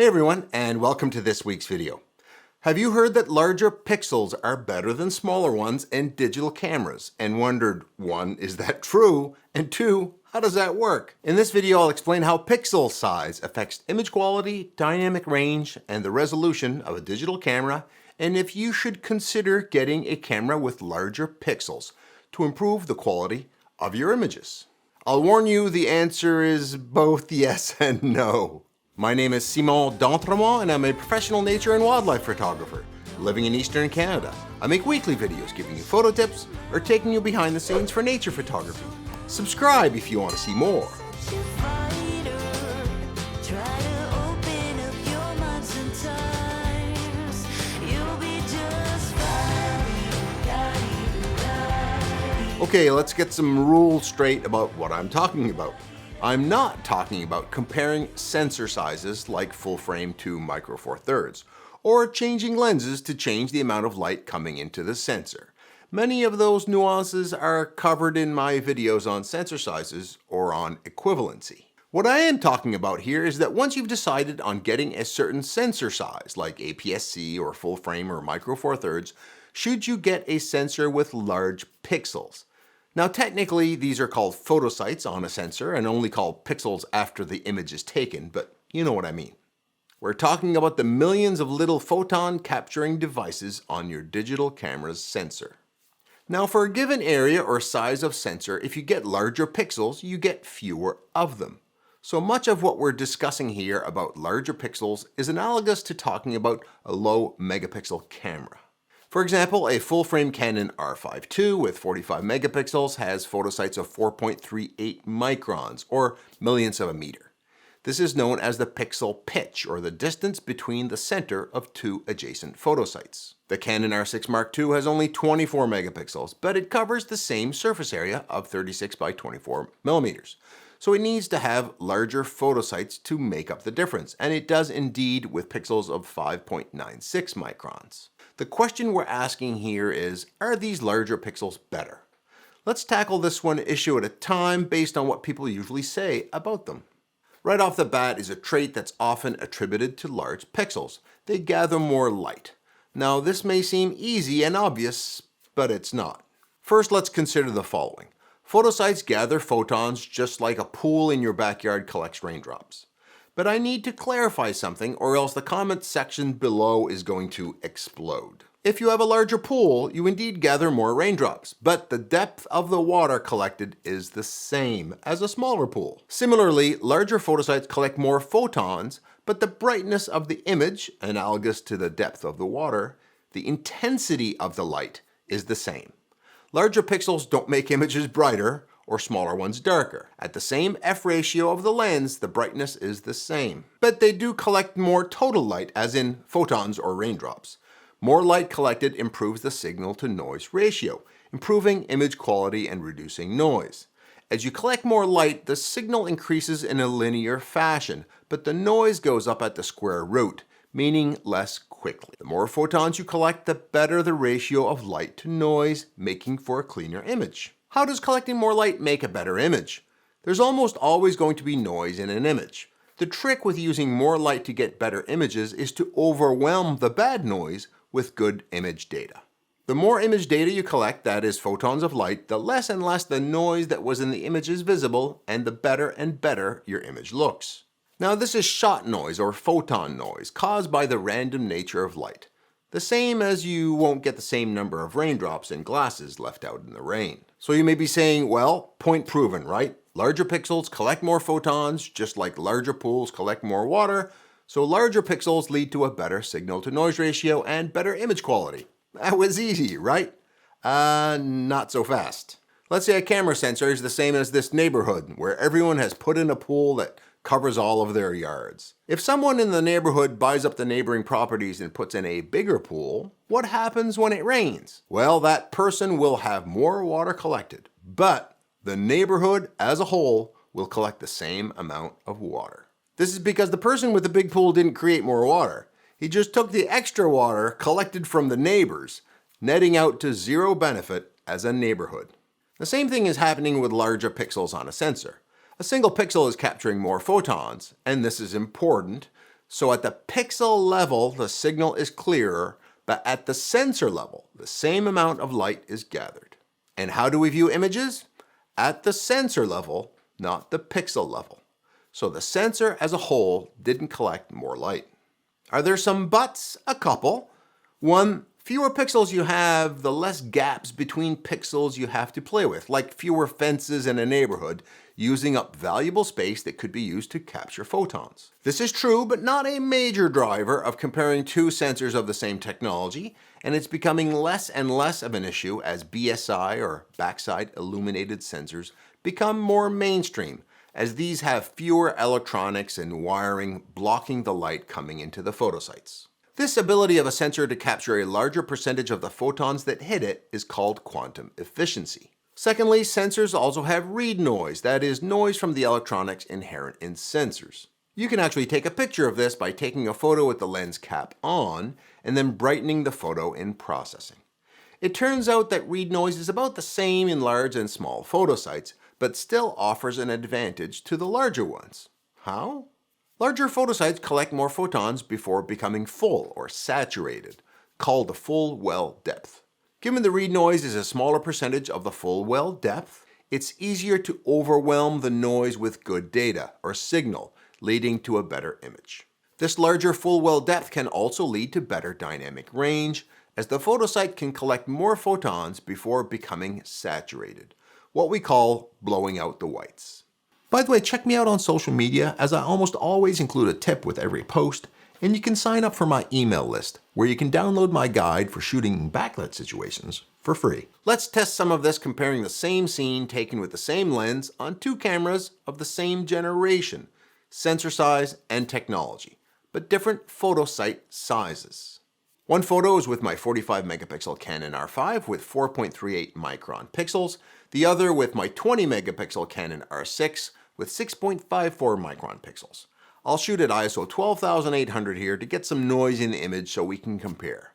Hey everyone, and welcome to this week's video. Have you heard that larger pixels are better than smaller ones in digital cameras and wondered, one, is that true? And two, how does that work? In this video, I'll explain how pixel size affects image quality, dynamic range, and the resolution of a digital camera, and if you should consider getting a camera with larger pixels to improve the quality of your images. I'll warn you, the answer is both yes and no. My name is Simon D'Entremont, and I'm a professional nature and wildlife photographer living in Eastern Canada. I make weekly videos giving you photo tips or taking you behind the scenes for nature photography. Subscribe if you want to see more. Okay, let's get some rules straight about what I'm talking about. I'm not talking about comparing sensor sizes like full frame to micro four thirds, or changing lenses to change the amount of light coming into the sensor. Many of those nuances are covered in my videos on sensor sizes or on equivalency. What I am talking about here is that once you've decided on getting a certain sensor size, like APS-C or full frame or micro four thirds, should you get a sensor with large pixels? Now technically these are called photosites on a sensor and only called pixels after the image is taken, but you know what I mean. We're talking about the millions of little photon capturing devices on your digital camera's sensor. Now for a given area or size of sensor, if you get larger pixels, you get fewer of them. So much of what we're discussing here about larger pixels is analogous to talking about a low megapixel camera. For example, a full-frame Canon R5 II with 45 megapixels has photosites of 4.38 microns, or millionths of a meter. This is known as the pixel pitch, or the distance between the center of two adjacent photosites. The Canon R6 Mark II has only 24 megapixels, but it covers the same surface area of 36 by 24 millimeters. So it needs to have larger photosites to make up the difference, and it does indeed with pixels of 5.96 microns. The question we're asking here is, are these larger pixels better? Let's tackle this one issue at a time based on what people usually say about them. Right off the bat is a trait that's often attributed to large pixels. They gather more light. Now this may seem easy and obvious, but it's not. First, let's consider the following. Photosites gather photons just like a pool in your backyard collects raindrops. But I need to clarify something or else the comment section below is going to explode. If you have a larger pool, you indeed gather more raindrops, but the depth of the water collected is the same as a smaller pool. Similarly, larger photosites collect more photons, but the brightness of the image, analogous to the depth of the water, the intensity of the light is the same. Larger pixels don't make images brighter, or smaller ones darker. At the same f ratio of the lens, the brightness is the same. But they do collect more total light, as in photons or raindrops. More light collected improves the signal to noise ratio, improving image quality and reducing noise. As you collect more light, the signal increases in a linear fashion, but the noise goes up at the square root, meaning less quickly. The more photons you collect, the better the ratio of light to noise, making for a cleaner image. How does collecting more light make a better image? There's almost always going to be noise in an image. The trick with using more light to get better images is to overwhelm the bad noise with good image data. The more image data you collect, that is photons of light, the less and less the noise that was in the image is visible, and the better and better your image looks. Now this is shot noise or photon noise caused by the random nature of light. The same as you won't get the same number of raindrops in glasses left out in the rain. So you may be saying, well, point proven, right? Larger pixels collect more photons, just like larger pools collect more water, so larger pixels lead to a better signal to noise ratio and better image quality. That was easy, right? Not so fast. Let's say a camera sensor is the same as this neighborhood, where everyone has put in a pool that covers all of their yards. If someone in the neighborhood buys up the neighboring properties and puts in a bigger pool, what happens when it rains? Well, that person will have more water collected, but the neighborhood as a whole will collect the same amount of water. This is because the person with the big pool didn't create more water. He just took the extra water collected from the neighbors, netting out to zero benefit as a neighborhood. The same thing is happening with larger pixels on a sensor. A single pixel is capturing more photons, and this is important, So at the pixel level, the signal is clearer, but at the sensor level, the same amount of light is gathered. And how do we view images? At the sensor level, not the pixel level. So the sensor as a whole didn't collect more light. Are there some buts? A couple. One, fewer pixels you have, the less gaps between pixels you have to play with, like fewer fences in a neighborhood, using up valuable space that could be used to capture photons. This is true, but not a major driver of comparing two sensors of the same technology, and it's becoming less and less of an issue as BSI or backside illuminated sensors become more mainstream, as these have fewer electronics and wiring blocking the light coming into the photosites. This ability of a sensor to capture a larger percentage of the photons that hit it is called quantum efficiency. Secondly, sensors also have read noise, that is, noise from the electronics inherent in sensors. You can actually take a picture of this by taking a photo with the lens cap on and then brightening the photo in processing. It turns out that read noise is about the same in large and small photosites, but still offers an advantage to the larger ones. How? Larger photosites collect more photons before becoming full or saturated, called the full well depth. Given the read noise is a smaller percentage of the full well depth, it's easier to overwhelm the noise with good data or signal, leading to a better image. This larger full well depth can also lead to better dynamic range, as the photosite can collect more photons before becoming saturated, what we call blowing out the whites. By the way, check me out on social media, as I almost always include a tip with every post, and you can sign up for my email list, where you can download my guide for shooting backlit situations for free. Let's test some of this comparing the same scene taken with the same lens on two cameras of the same generation, sensor size and technology, but different photosite sizes. One photo is with my 45 megapixel Canon R5 with 4.38 micron pixels, the other with my 20 megapixel Canon R6 with 6.54 micron pixels. I'll shoot at ISO 12800 here to get some noise in the image so we can compare.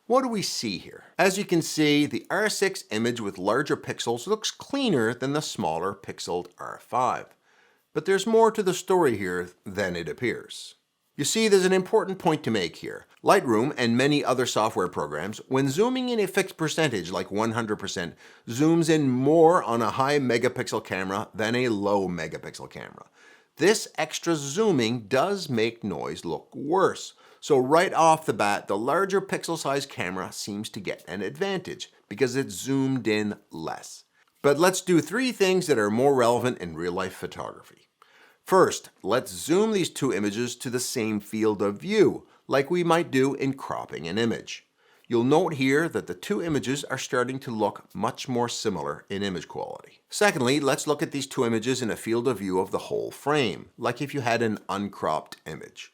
What do we see here? As you can see, the R6 image with larger pixels looks cleaner than the smaller pixeled R5. But there's more to the story here than it appears. You see, there's an important point to make here. Lightroom and many other software programs, when zooming in a fixed percentage like 100%, zooms in more on a high megapixel camera than a low megapixel camera. This extra zooming does make noise look worse. So right off the bat, the larger pixel size camera seems to get an advantage because it's zoomed in less. But let's do three things that are more relevant in real-life photography. First, let's zoom these two images to the same field of view, like we might do in cropping an image. You'll note here that the two images are starting to look much more similar in image quality. Secondly, let's look at these two images in a field of view of the whole frame, like if you had an uncropped image.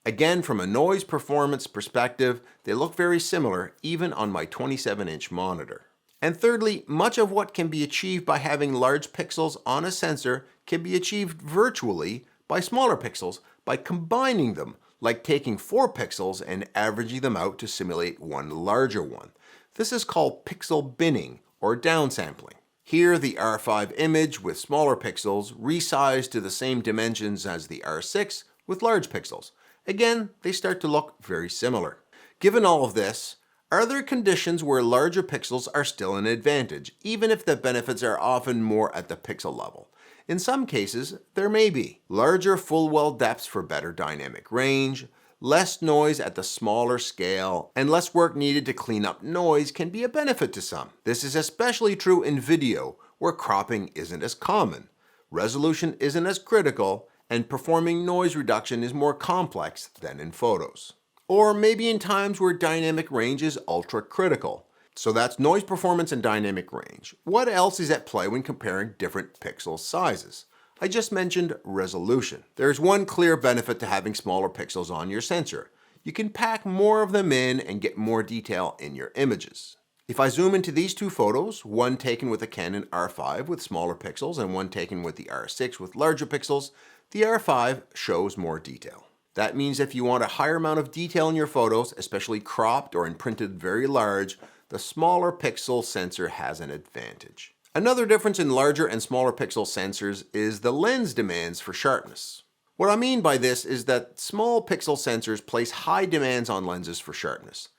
Again, from a noise performance perspective, they look very similar even on my 27-inch monitor. And thirdly, much of what can be achieved by having large pixels on a sensor can be achieved virtually by smaller pixels by combining them, like taking 4 pixels and averaging them out to simulate one larger one. This is called pixel binning or downsampling. Here, the R5 image with smaller pixels resized to the same dimensions as the R6 with large pixels. Again, they start to look very similar. Given all of this, are there conditions where larger pixels are still an advantage, even if the benefits are often more at the pixel level? In some cases, there may be. Larger full well depths for better dynamic range, less noise at the smaller scale, and less work needed to clean up noise can be a benefit to some. This is especially true in video, where cropping isn't as common, resolution isn't as critical, and performing noise reduction is more complex than in photos. Or maybe in times where dynamic range is ultra critical. So that's noise performance and dynamic range. What else is at play when comparing different pixel sizes? I just mentioned resolution. There's one clear benefit to having smaller pixels on your sensor. You can pack more of them in and get more detail in your images. If I zoom into these two photos, one taken with a Canon R5 with smaller pixels and one taken with the R6 with larger pixels, the R5 shows more detail. That means if you want a higher amount of detail in your photos, especially cropped or imprinted very large, the smaller pixel sensor has an advantage. Another difference in larger and smaller pixel sensors is the lens demands for sharpness. What I mean by this is that small pixel sensors place high demands on lenses for sharpness.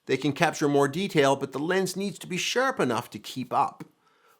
They can capture more detail, but the lens needs to be sharp enough to keep up.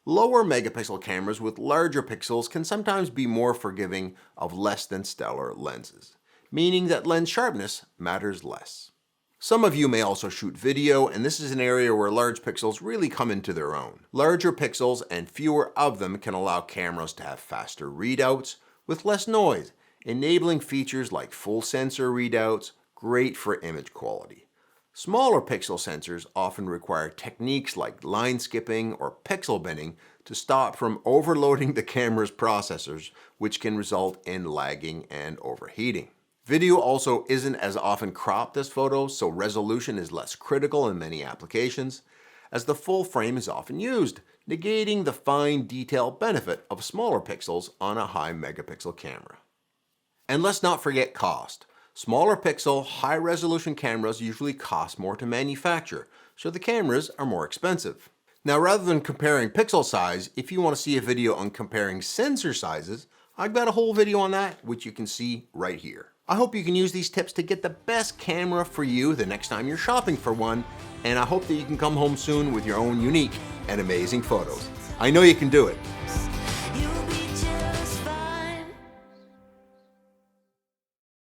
Lower megapixel cameras with larger pixels can sometimes be more forgiving of less than stellar lenses, meaning that lens sharpness matters less. Some of you may also shoot video, and this is an area where large pixels really come into their own. Larger pixels and fewer of them can allow cameras to have faster readouts with less noise, enabling features like full sensor readouts, great for image quality. Smaller pixel sensors often require techniques like line skipping or pixel binning to stop from overloading the camera's processors, which can result in lagging and overheating. Video also isn't as often cropped as photos, so resolution is less critical in many applications, as the full frame is often used, negating the fine detail benefit of smaller pixels on a high megapixel camera. And let's not forget cost. Smaller pixel, high resolution cameras usually cost more to manufacture, so the cameras are more expensive. Now, rather than comparing pixel size, if you want to see a video on comparing sensor sizes, I've got a whole video on that, which you can see right here. I hope you can use these tips to get the best camera for you the next time you're shopping for one, and I hope that you can come home soon with your own unique and amazing photos. I know you can do it.